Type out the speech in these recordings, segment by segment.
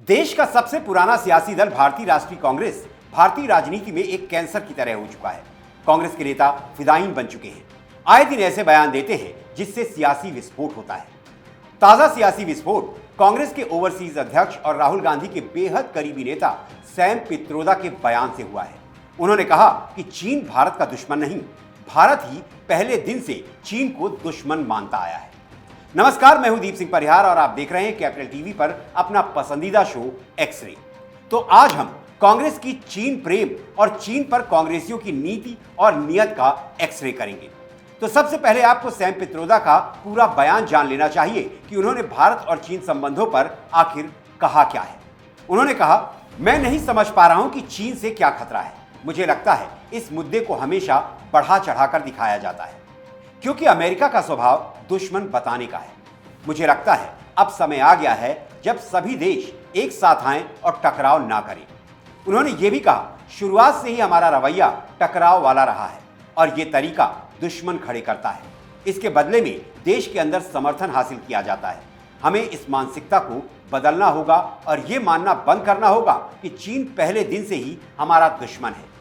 देश का सबसे पुराना सियासी दल भारतीय राष्ट्रीय कांग्रेस भारतीय राजनीति में एक कैंसर की तरह हो चुका है। कांग्रेस के नेता फिदायीन बन चुके हैं। आए दिन ऐसे बयान देते हैं जिससे सियासी विस्फोट होता है। ताजा सियासी विस्फोट कांग्रेस के ओवरसीज अध्यक्ष और राहुल गांधी के बेहद करीबी नेता सैम पित्रोदा के बयान से हुआ है। उन्होंने कहा कि चीन भारत का दुश्मन नहीं, भारत ही पहले दिन से चीन को दुश्मन मानता आया है। नमस्कार, मैं हूं दीप सिंह परिहार और आप देख रहे हैं कैपिटल टीवी पर अपना पसंदीदा शो एक्स-रे। तो आज हम कांग्रेस की चीन प्रेम और चीन पर कांग्रेसियों की नीति और नियत का एक्स-रे करेंगे। तो सबसे पहले आपको सैम पित्रोदा का पूरा बयान जान लेना चाहिए कि उन्होंने भारत और चीन संबंधों पर आखिर कहा क्या है। उन्होंने कहा, मैं नहीं समझ पा रहा हूं कि चीन से क्या खतरा है। मुझे लगता है इस मुद्दे को हमेशा बढ़ा चढ़ाकर दिखाया जाता है क्योंकि अमेरिका का स्वभाव दुश्मन बताने का है। मुझे लगता है अब समय आ गया है जब सभी देश एक साथ आएं और टकराव ना करें। उन्होंने ये भी कहा, शुरुआत से ही हमारा रवैया टकराव वाला रहा है और ये तरीका दुश्मन खड़े करता है। इसके बदले में देश के अंदर समर्थन हासिल किया जाता है। हमें इस मानसिकता को बदलना होगा और ये मानना बंद करना होगा कि चीन पहले दिन से ही हमारा दुश्मन है।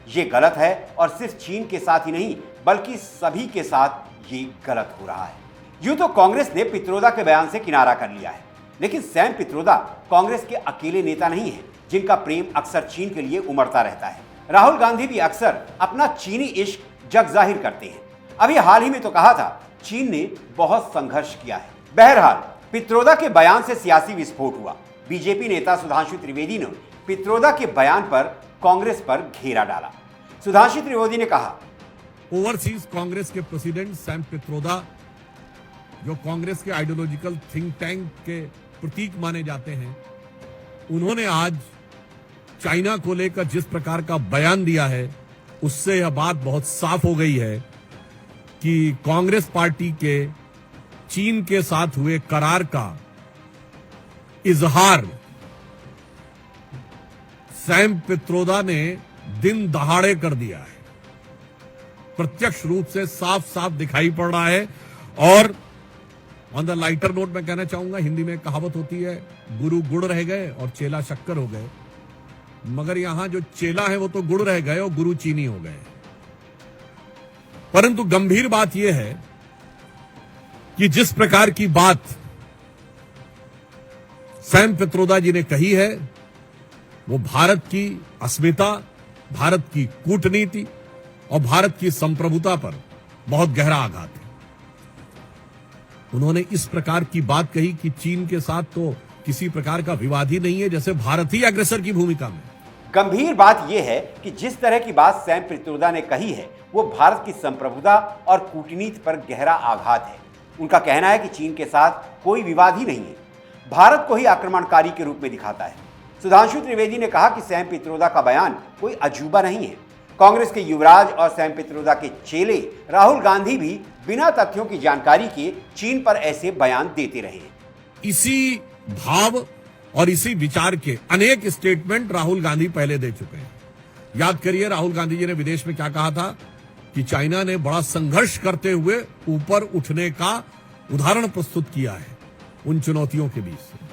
ये गलत है और सिर्फ चीन के साथ ही नहीं बल्कि सभी के साथ ये गलत हो रहा है। यूं तो कांग्रेस ने पित्रोदा के बयान से किनारा कर लिया है, लेकिन सैम पित्रोदा कांग्रेस के अकेले नेता नहीं हैं जिनका प्रेम अक्सर चीन के लिए उमड़ता रहता है। राहुल गांधी भी अक्सर अपना चीनी इश्क जग जाहिर करते हैं। अभी हाल ही में तो कहा था चीन ने बहुत संघर्ष किया है। बहरहाल पित्रोदा के बयान से सियासी विस्फोट हुआ। बीजेपी नेता सुधांशु त्रिवेदी ने पित्रोदा के बयान पर कांग्रेस पर घेरा डाला। सुधांशु त्रिवेदी ने कहा, ओवरसीज कांग्रेस के प्रेसिडेंट सैम पित्रोदा, जो कांग्रेस के आइडियोलॉजिकल थिंक टैंक के प्रतीक माने जाते हैं, उन्होंने आज चाइना को लेकर जिस प्रकार का बयान दिया है उससे यह बात बहुत साफ हो गई है कि कांग्रेस पार्टी के चीन के साथ हुए करार का इजहार सैम पित्रोदा ने दिन दहाड़े कर दिया है। प्रत्यक्ष रूप से साफ साफ दिखाई पड़ रहा है। और ऑन द लाइटर नोट मैं कहना चाहूंगा, हिंदी में कहावत होती है, गुरु गुड़ रह गए और चेला शक्कर हो गए। मगर यहां जो चेला है वो तो गुड़ रह गए और गुरु चीनी हो गए। परंतु गंभीर बात यह है कि जिस प्रकार की बात सैम पित्रोदा जी ने कही है वो भारत की अस्मिता, भारत की कूटनीति और भारत की संप्रभुता पर बहुत गहरा आघात है। उन्होंने इस प्रकार की बात कही कि चीन के साथ तो किसी प्रकार का विवाद ही नहीं है, जैसे भारत ही अग्रसर की भूमिका में। गंभीर बात यह है कि जिस तरह की बात सैम पित्रोदा ने कही है वो भारत की संप्रभुता और कूटनीति पर गहरा आघात है। उनका कहना है कि चीन के साथ कोई विवाद ही नहीं है, भारत को ही आक्रमणकारी के रूप में दिखाता है। सुधांशु त्रिवेदी ने कहा कि सैम पित्रोदा का बयान कोई अजूबा नहीं है। कांग्रेस के युवराज और सैम पित्रोदा के चेले राहुल गांधी भी बिना तथ्यों की जानकारी के चीन पर ऐसे बयान देते रहे हैं। इसी भाव और इसी विचार के अनेक स्टेटमेंट राहुल गांधी पहले दे चुके हैं। याद करिए, राहुल गांधी जी ने विदेश में क्या कहा था कि चाइना ने बड़ा संघर्ष करते हुए ऊपर उठने का उदाहरण प्रस्तुत किया है उन चुनौतियों के बीच से।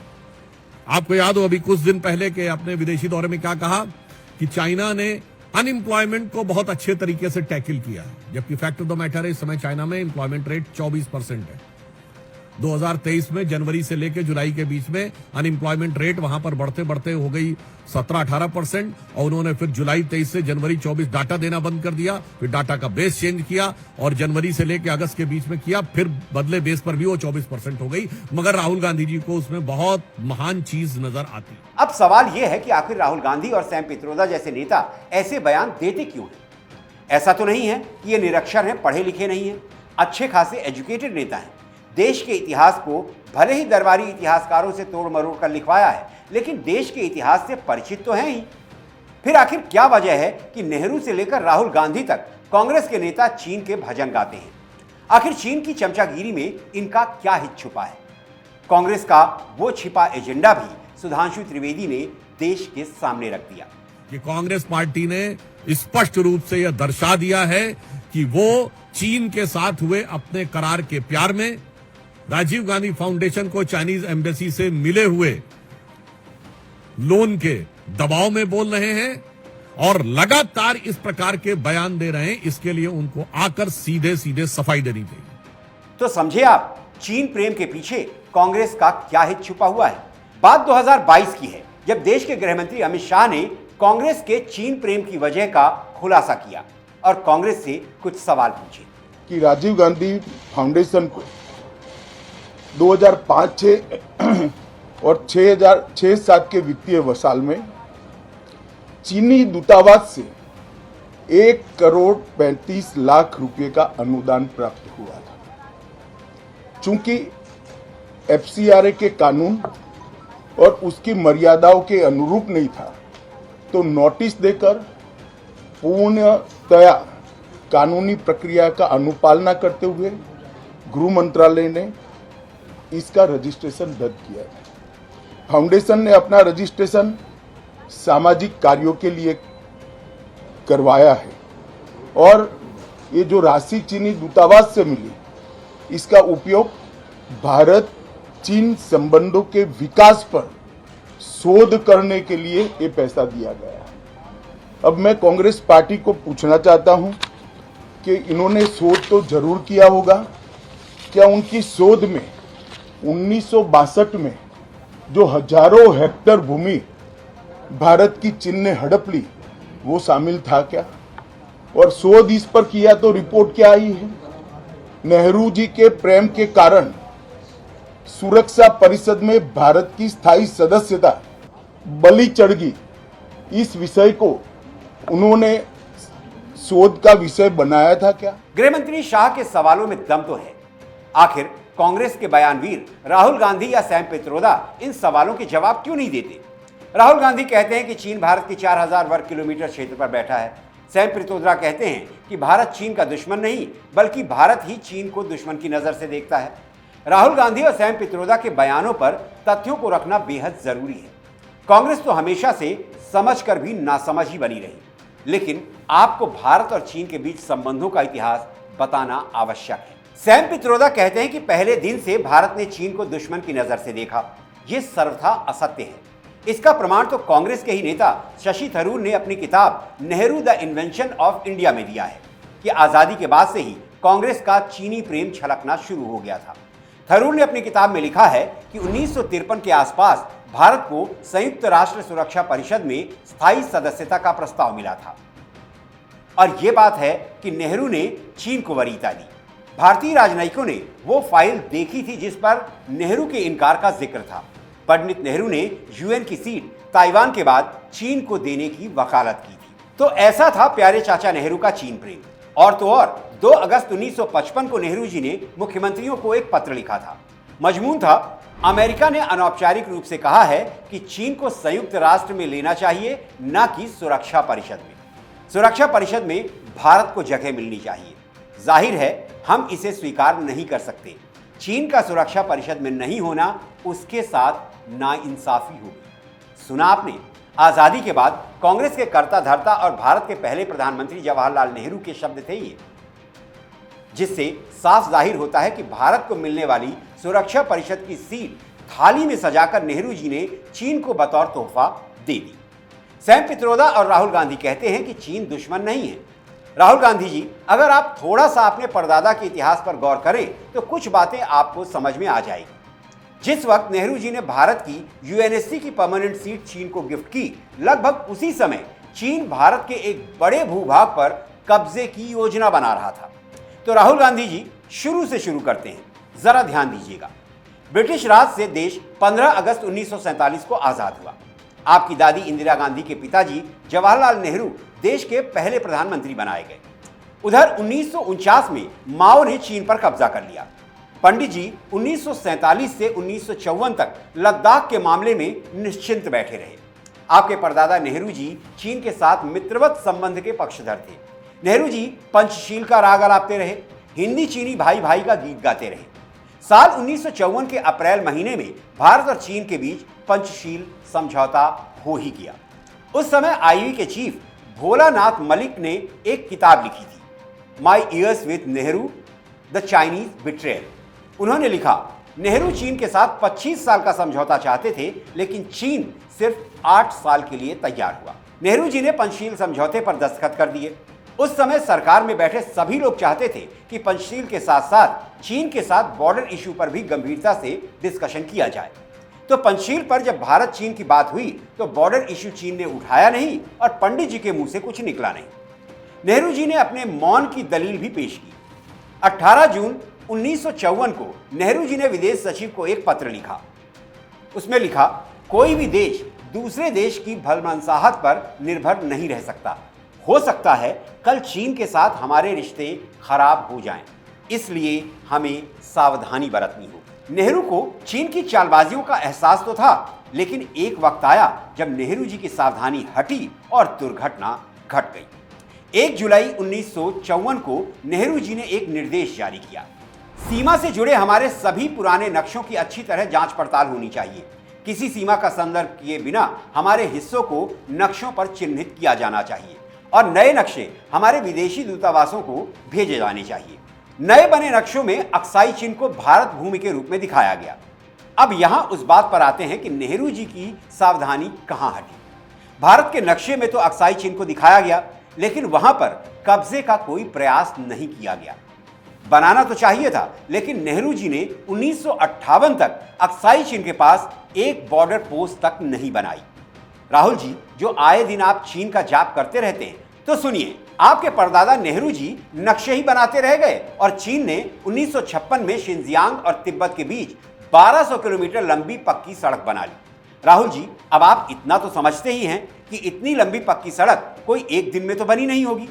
आपको याद हो अभी कुछ दिन पहले के अपने विदेशी दौरे में क्या कहा कि चाइना ने अनएम्प्लॉयमेंट को बहुत अच्छे तरीके से टैकल किया है, जबकि फैक्ट ऑफ द मैटर है इस समय चाइना में एम्प्लॉयमेंट रेट 24% है। 2023 में जनवरी से लेकर जुलाई के बीच में अनएम्प्लॉयमेंट रेट वहां पर बढ़ते बढ़ते हो गई 17-18% और उन्होंने फिर जुलाई 23 से जनवरी 24 डाटा देना बंद कर दिया। फिर डाटा का बेस चेंज किया और जनवरी से लेकर अगस्त के बीच में किया, फिर बदले बेस पर भी वो 24% हो गई। मगर राहुल गांधी जी को उसमें बहुत महान चीज नजर आती। अब सवाल यह है कि आखिर राहुल गांधी और सैम पित्रोदा जैसे नेता ऐसे बयान देते क्यों हैं? ऐसा तो नहीं है कि ये निरक्षर हैं, पढ़े लिखे नहीं हैं, अच्छे खासे एजुकेटेड नेता हैं। देश के इतिहास को भले ही दरबारी इतिहासकारों से तोड़ मरोड़ कर लिखवाया है, लेकिन देश के इतिहास से परिचित तो हैं ही। फिर आखिर क्या वजह है कि नेहरू से लेकर राहुल गांधी तक कांग्रेस के नेता चीन के भजन गाते हैं? आखिर चीन की चमचागिरी में इनका क्या हित छुपा है? कांग्रेस का वो छिपा एजेंडा भी सुधांशु त्रिवेदी ने देश के सामने रख दिया कि कांग्रेस पार्टी ने स्पष्ट रूप से यह दर्शा दिया है कि वो चीन के साथ हुए अपने करार के प्यार में राजीव गांधी फाउंडेशन को चाइनीज एम्बेसी से मिले हुए लोन के दबाव में बोल रहे हैं और लगातार इस प्रकार के बयान दे रहे हैं। इसके लिए उनको आकर सीधे सीधे सफाई देनी चाहिए। तो समझे आप चीन प्रेम के पीछे कांग्रेस का क्या हित छुपा हुआ है। बात 2022 की है, जब देश के गृह मंत्री अमित शाह ने कांग्रेस के चीन प्रेम की वजह का खुलासा किया और कांग्रेस से कुछ सवाल पूछे कि राजीव गांधी फाउंडेशन को 2005-6 और 2006-7 के वित्तीय वर्ष में चीनी दूतावास से 1,35,00,000 रुपए का अनुदान प्राप्त हुआ था। चूंकि FCRA के कानून और उसकी मर्यादाओं के अनुरूप नहीं था, तो नोटिस देकर पूर्णतया कानूनी प्रक्रिया का अनुपालना करते हुए गृह मंत्रालय ने इसका रजिस्ट्रेशन रद्द किया। फाउंडेशन ने अपना रजिस्ट्रेशन सामाजिक कार्यों के लिए करवाया है और ये जो राशि चीनी दूतावास से मिली, इसका उपयोग भारत चीन संबंधों के विकास पर शोध करने के लिए ये पैसा दिया गया है। अब मैं कांग्रेस पार्टी को पूछना चाहता हूं कि इन्होंने शोध तो जरूर किया होगा, क्या उनकी शोध में 1962 में जो हजारों हेक्टेयर भूमि भारत की चीन ने हड़प ली वो शामिल था क्या? और शोध इस पर किया तो रिपोर्ट क्या आई है? नेहरू जी के प्रेम के कारण सुरक्षा परिषद में भारत की स्थायी सदस्यता बलि चढ़ गई। इस विषय को उन्होंने शोध का विषय बनाया था क्या? गृह मंत्री शाह के सवालों में दम तो है। आखिर कांग्रेस के बयानवीर राहुल गांधी या सैम पित्रोदा इन सवालों के जवाब क्यों नहीं देते? राहुल गांधी कहते हैं कि चीन भारत के 4,000 वर्ग किलोमीटर क्षेत्र पर बैठा है। सैम पित्रोदा कहते हैं कि भारत चीन का दुश्मन नहीं, बल्कि भारत ही चीन को दुश्मन की नजर से देखता है। राहुल गांधी और सैम पित्रोदा के बयानों पर तथ्यों को रखना बेहद जरूरी है। कांग्रेस तो हमेशा से समझकर भी नासमझ ही बनी रही, लेकिन आपको भारत और चीन के बीच संबंधों का इतिहास बताना आवश्यक है। सैम पित्रोदा कहते हैं कि पहले दिन से भारत ने चीन को दुश्मन की नजर से देखा। यह सर्वथा असत्य है। इसका प्रमाण तो कांग्रेस के ही नेता शशि थरूर ने अपनी किताब Nehru the invention of India में दिया है कि आजादी के बाद से ही कांग्रेस का चीनी प्रेम छलकना शुरू हो गया था। थरूर ने अपनी किताब में लिखा है कि 1953 के आसपास भारत को संयुक्त राष्ट्र सुरक्षा परिषद में स्थायी सदस्यता का प्रस्ताव मिला था और यह बात है कि नेहरू ने चीन को वरीयता दी। भारतीय राजनयिकों ने वो फाइल देखी थी जिस पर नेहरू के इनकार का जिक्र था। पंडित नेहरू ने यूएन की सीट ताइवान के बाद चीन को देने की वकालत की थी। तो ऐसा था प्यारे चाचा नेहरू का चीन प्रेम। और तो और 2 अगस्त 1955 को नेहरू जी ने मुख्यमंत्रियों को एक पत्र लिखा था। मजमून था, अमेरिका ने अनौपचारिक रूप से कहा है कि चीन को संयुक्त राष्ट्र में लेना चाहिए, न कि सुरक्षा परिषद में। सुरक्षा परिषद में भारत को जगह मिलनी चाहिए। जाहिर है हम इसे स्वीकार नहीं कर सकते। चीन का सुरक्षा परिषद में नहीं होना उसके साथ नाइंसाफी होगी। सुना आपने, आजादी के बाद कांग्रेस के कर्ता धर्ता और भारत के पहले प्रधानमंत्री जवाहरलाल नेहरू के शब्द थे ये, जिससे साफ जाहिर होता है कि भारत को मिलने वाली सुरक्षा परिषद की सीट थाली में सजाकर नेहरू जी ने चीन को बतौर तोहफा दे दी। सैम पित्रोदा और राहुल गांधी कहते हैं कि चीन दुश्मन नहीं है। राहुल गांधी जी, अगर आप थोड़ा सा अपने परदादा के इतिहास पर गौर करें तो कुछ बातें आपको समझ में आ जाएगी। जिस वक्त नेहरू जी ने भारत की यूएनएससी की परमानेंट सीट चीन को गिफ्ट की, लगभग उसी समय चीन भारत के एक बड़े भूभाग पर कब्जे की योजना बना रहा था। तो राहुल गांधी जी शुरू से शुरू करते हैं, जरा ध्यान दीजिएगा। ब्रिटिश राज से देश 15 अगस्त 1947 को आजाद हुआ। आपकी दादी इंदिरा गांधी के पिताजी जवाहरलाल नेहरू देश के पहले प्रधानमंत्री बनाए गए। उधर 1949 में माओ ने चीन पर कब्जा कर लिया। पंडित जी 1947 से 1954 तक लद्दाख के मामले में निश्चिंत बैठे रहे। आपके परदादा नेहरू जी चीन के साथ मित्रवत संबंध के पक्षधर थे। नेहरू जी पंचशील का राग अलापते रहे, हिंदी चीनी भाई भाई का गीत गाते रहे। साल 1954 के अप्रैल महीने में भारत और चीन के बीच पंचशील समझौता हो ही गया। उस समय आईवी के चीफ भोलानाथ मलिक ने एक किताब लिखी थी, my years with Nehru the Chinese betrayal. उन्होंने लिखा, नेहरू चीन के साथ 25 साल का समझौता चाहते थे, लेकिन चीन सिर्फ 8 साल के लिए तैयार हुआ। नेहरू जी ने पंचशील समझौते पर दस्तखत कर दिए। उस समय सरकार में बैठे सभी लोग चाहते थे कि पंचशील के साथ साथ चीन के साथ बॉर्डर इश्यू पर भी गंभीरता से डिस्कशन किया जाए। तो पंचशील पर जब भारत चीन की बात हुई तो बॉर्डर इश्यू चीन ने उठाया नहीं और पंडित जी के मुंह से कुछ निकला नहीं। नेहरू जी ने अपने मौन की दलील भी पेश की। 18 जून 1954 को नेहरू जी ने विदेश सचिव को एक पत्र लिखा। उसमें लिखा, कोई भी देश दूसरे देश की भलमनसाहत पर निर्भर नहीं रह सकता। हो सकता है कल चीन के साथ हमारे रिश्ते खराब हो जाएं, इसलिए हमें सावधानी बरतनी हो। नेहरू को चीन की चालबाजियों का एहसास तो था, लेकिन एक वक्त आया जब नेहरू जी की सावधानी हटी और दुर्घटना घट गई। 1 जुलाई 1954 को नेहरू जी ने एक निर्देश जारी किया। सीमा से जुड़े हमारे सभी पुराने नक्शों की अच्छी तरह जांच पड़ताल होनी चाहिए। किसी सीमा का संदर्भ किए बिना हमारे हिस्सों को नक्शों पर चिन्हित किया जाना चाहिए और नए नक्शे हमारे विदेशी दूतावासों को भेजे जाने चाहिए। नए बने नक्शों में अक्साई चीन को भारत भूमि के रूप में दिखाया गया। अब यहां उस बात पर आते हैं कि नेहरू जी की सावधानी कहां हटी। भारत के नक्शे में तो अक्साई चीन को दिखाया गया, लेकिन वहां पर कब्जे का कोई प्रयास नहीं किया गया। बनाना तो चाहिए था, लेकिन नेहरू जी ने 1958 तक अक्साई चीन के पास एक बॉर्डर पोस्ट तक नहीं बनाई। राहुल जी, जो आए दिन आप चीन का जाप करते रहते हैं, तो सुनिए, आपके परदादा नेहरू जी नक्शे ही बनाते रह गए और चीन ने 1956 में शिनजियांग और तिब्बत के बीच 1200 किलोमीटर लंबी पक्की सड़क बना ली। राहुल जी, अब आप इतना तो समझते ही हैं कि इतनी लंबी पक्की सड़क कोई एक दिन में तो बनी नहीं होगी।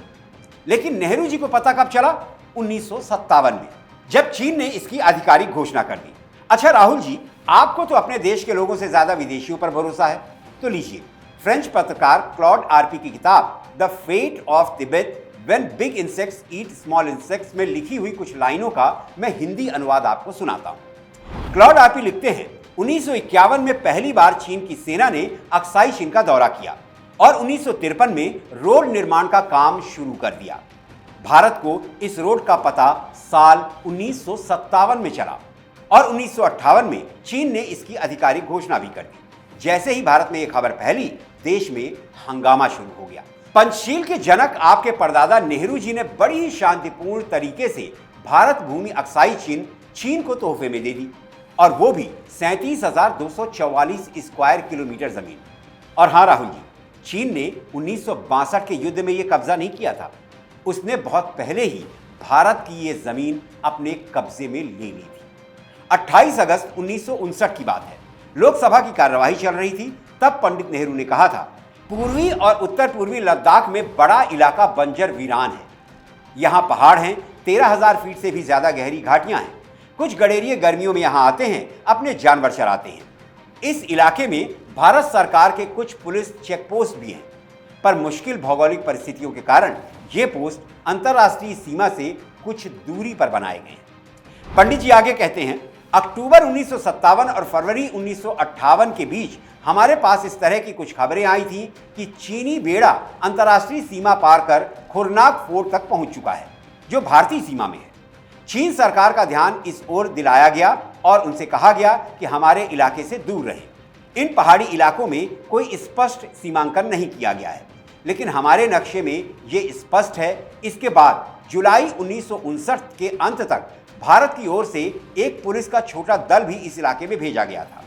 लेकिन नेहरू जी को पता कब चला? 1957 में, जब चीन ने इसकी आधिकारिक घोषणा कर दी। अच्छा राहुल जी, आपको तो अपने देश के लोगों से ज्यादा विदेशियों पर भरोसा है, तो लीजिए फ्रेंच पत्रकार क्लॉड आरपी की किताब the fate of Tibet when big insects eat small insects में लिखी हुई कुछ लाइनों का मैं हिंदी अनुवाद आपको सुनाता हूं। क्लॉड आरपी लिखते हैं, 1951 में पहली बार चीन की सेना ने अक्साई चीन का दौरा किया और 1953 में रोड निर्माण का काम शुरू कर दिया। भारत को इस रोड का पता साल 1957 में चला और 1958 में चीन ने इसकी आधिकारिक घोषणा भी कर दी। जैसे ही भारत में यह खबर फैली, देश में हंगामा शुरू हो गया। पंचशील के जनक आपके परदादा नेहरू जी ने बड़ी ही शांतिपूर्ण तरीके से भारत भूमि अक्साई चीन को तोहफे में दे दी, और वो भी 37,244 स्क्वायर किलोमीटर जमीन। और हाँ राहुल जी, चीन ने 1962 के युद्ध में यह कब्जा नहीं किया था। उसने बहुत पहले ही भारत की ये जमीन अपने कब्जे में ले ली थी। 28 अगस्त 1959 की बात है। लोकसभा की कार्यवाही चल रही थी। तब पंडित नेहरू ने कहा था, पूर्वी और उत्तर पूर्वी लद्दाख में बड़ा इलाका बंजर वीरान है। यहाँ पहाड़ हैं, 13,000 फीट से भी ज्यादा गहरी घाटियां हैं। कुछ गडेरिए गर्मियों में यहाँ आते हैं, अपने जानवर चराते हैं। इस इलाके में भारत सरकार के कुछ पुलिस चेकपोस्ट भी हैं, पर मुश्किल भौगोलिक परिस्थितियों के कारण ये पोस्ट अंतर्राष्ट्रीय सीमा से कुछ दूरी पर बनाए गए हैं। पंडित जी आगे कहते हैं, अक्टूबर 1957 और फरवरी 1958 के बीच हमारे पास इस तरह की कुछ खबरें आई थी कि चीनी बेड़ा अंतर्राष्ट्रीय सीमा पार कर खुरनाक फोर्ट तक पहुंच चुका है, जो भारतीय सीमा में है। चीन सरकार का ध्यान इस ओर दिलाया गया और उनसे कहा गया कि हमारे इलाके से दूर रहें। इन पहाड़ी इलाकों में कोई स्पष्ट सीमांकन नहीं किया गया है, लेकिन हमारे नक्शे में ये स्पष्ट है। इसके बाद जुलाई 1959 के अंत तक भारत की ओर से एक पुलिस का छोटा दल भी इस इलाके में भेजा गया था।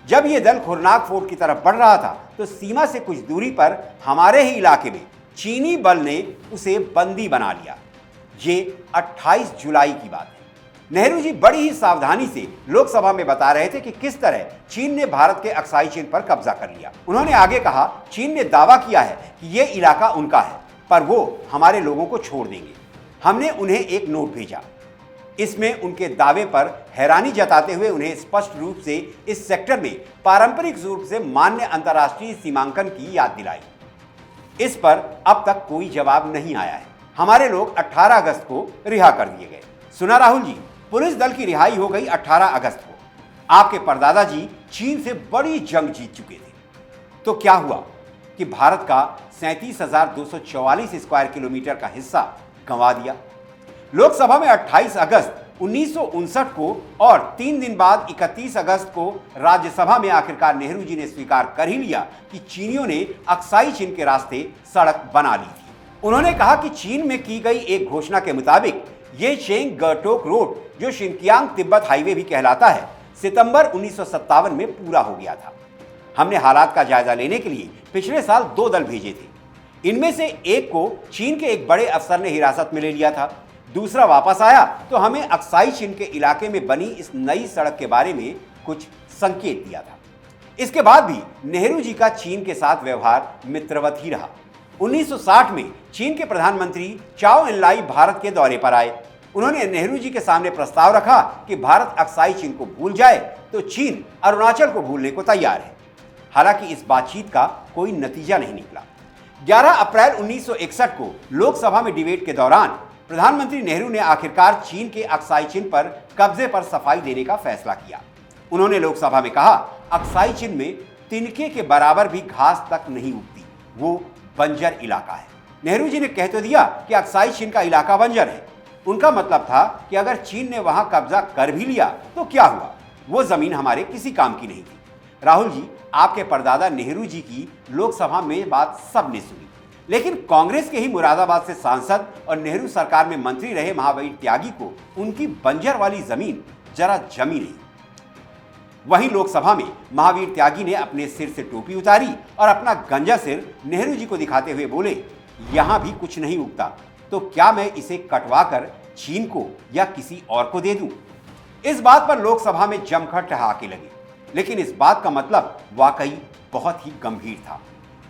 जब यह दल खुरनाक फोर्ट की तरफ बढ़ रहा था तो सीमा से कुछ दूरी पर हमारे ही इलाके में चीनी बल ने उसे बंदी बना लिया। ये 28 जुलाई की बात है। नेहरू जी बड़ी ही सावधानी से लोकसभा में बता रहे थे कि किस तरह चीन ने भारत के अक्साई चीन पर कब्जा कर लिया। उन्होंने आगे कहा, चीन ने दावा किया है कि यह इलाका उनका है, पर वो हमारे लोगों को छोड़ देंगे। हमने उन्हें एक नोट भेजा। इसमें उनके दावे पर हैरानी जताते हुए उन्हें स्पष्ट रूप से इस सेक्टर में पारंपरिक रूप से मान्य अंतर्राष्ट्रीय सीमांकन की याद दिलाई। इस पर अब तक कोई जवाब नहीं आया है। हमारे लोग 18 अगस्त को रिहा कर दिए गए। सुना राहुल जी, पुलिस दल की रिहाई हो गई 18 अगस्त को। आपके परदादा जी चीन से बड़ी जंग जीत चुके थे। तो क्या हुआ कि भारत का 37,244 स्क्वायर किलोमीटर का हिस्सा गंवा दिया। लोकसभा में 28 अगस्त 1959 को और 3 दिन बाद 31 अगस्त को राज्यसभा में आखिरकार नेहरू जी ने स्वीकार कर ही लिया कि चीनियों ने अक्साई चीन के रास्ते सड़क बना ली थी। उन्होंने कहा कि चीन में की गई एक घोषणा के मुताबिक ये चेंग गर्टोक रोड, जो शिनकियांग तिब्बत हाईवे भी कहलाता है, सितंबर 1957 में पूरा हो गया था। हमने हालात का जायजा लेने के लिए पिछले साल 2 दल भेजे थे। इनमें से एक को चीन के एक बड़े अफसर ने हिरासत में ले लिया था, दूसरा वापस आया तो हमें अक्साई चीन के इलाके में बनी इस नई सड़क के बारे में कुछ संकेत दिया था। इसके बाद भी नेहरू जी का चीन के साथ व्यवहार मित्रवत ही रहा। 1960 में चीन के प्रधानमंत्री चाओ एन लाई भारत के दौरे पर आए। उन्होंने नेहरू जी के सामने प्रस्ताव रखा कि भारत अक्साई चीन को भूल जाए तो चीन अरुणाचल को भूलने को तैयार है। हालांकि इस बातचीत का कोई नतीजा नहीं निकला। 11 अप्रैल 1961 को लोकसभा में डिबेट के दौरान प्रधानमंत्री नेहरू ने आखिरकार चीन के अक्साई चीन पर कब्जे पर सफाई देने का फैसला किया। उन्होंने लोकसभा में कहा, अक्साई चीन में तिनके के बराबर भी घास तक नहीं उगती, वो बंजर इलाका है। नेहरू जी ने कह तो दिया कि अक्साई चीन का इलाका बंजर है। उनका मतलब था कि अगर चीन ने वहां कब्जा कर भी लिया तो क्या हुआ, वो जमीन हमारे किसी काम की नहीं थी। राहुल जी, आपके परदादा नेहरू जी की लोकसभा में बात सबने सुनी, लेकिन कांग्रेस के ही मुरादाबाद से सांसद और नेहरू सरकार में मंत्री रहे महावीर त्यागी को उनकी बंजर वाली जमीन जरा जमी नहीं। वहीं लोकसभा में महावीर त्यागी ने अपने सिर से टोपी उतारी और अपना गंजा सिर नेहरू जी को दिखाते हुए बोले, यहां भी कुछ नहीं उगता, तो क्या मैं इसे कटवाकर चीन को या किसी और को दे दूं? इस बात पर लोकसभा में जमकर ठहाके लगे, लेकिन इस बात का मतलब वाकई बहुत ही गंभीर था।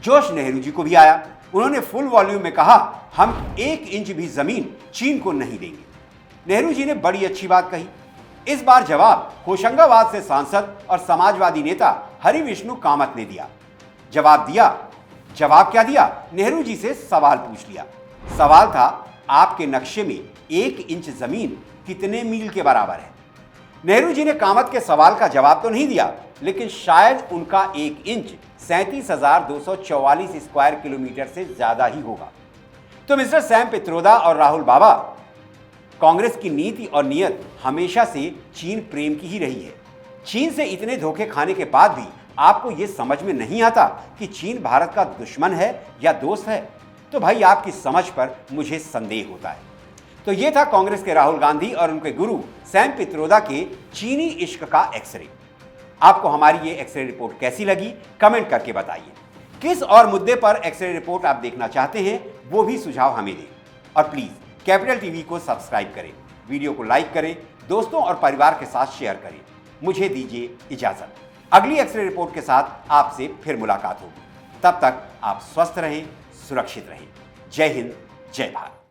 जोश नेहरू जी को भी आया। उन्होंने फुल वॉल्यूम में कहा, हम 1 इंच भी जमीन चीन को नहीं देंगे। नेहरू जी ने बड़ी अच्छी बात कही। इस बार जवाब होशंगाबाद से सांसद और समाजवादी नेता हरि विष्णु कामत ने दिया। जवाब क्या दिया? नेहरू जी से सवाल पूछ लिया। सवाल था, आपके नक्शे में 1 इंच जमीन कितने मील के बराबर है? नेहरू जी ने कामत के सवाल का जवाब तो नहीं दिया, लेकिन शायद उनका 1 इंच 37,244 स्क्वायर किलोमीटर से ज्यादा ही होगा। तो मिस्टर सैम पित्रोदा और राहुल बाबा, कांग्रेस की नीति और नियत हमेशा से चीन प्रेम की ही रही है। चीन से इतने धोखे खाने के बाद भी आपको यह समझ में नहीं आता कि चीन भारत का दुश्मन है या दोस्त है, तो भाई आपकी समझ पर मुझे संदेह होता है। तो ये था कांग्रेस के राहुल गांधी और उनके गुरु सैम पित्रोदा के चीनी इश्क का एक्सरे। आपको हमारी ये एक्सरे रिपोर्ट कैसी लगी, कमेंट करके बताइए। किस और मुद्दे पर एक्सरे रिपोर्ट आप देखना चाहते हैं, वो भी सुझाव हमें दें। और प्लीज कैपिटल टीवी को सब्सक्राइब करें, वीडियो को लाइक करें, दोस्तों और परिवार के साथ शेयर करें। मुझे दीजिए इजाजत। अगली एक्सरे रिपोर्ट के साथ आपसे फिर मुलाकात होगी। तब तक आप स्वस्थ रहें, सुरक्षित रहें। जय हिंद, जय भारत।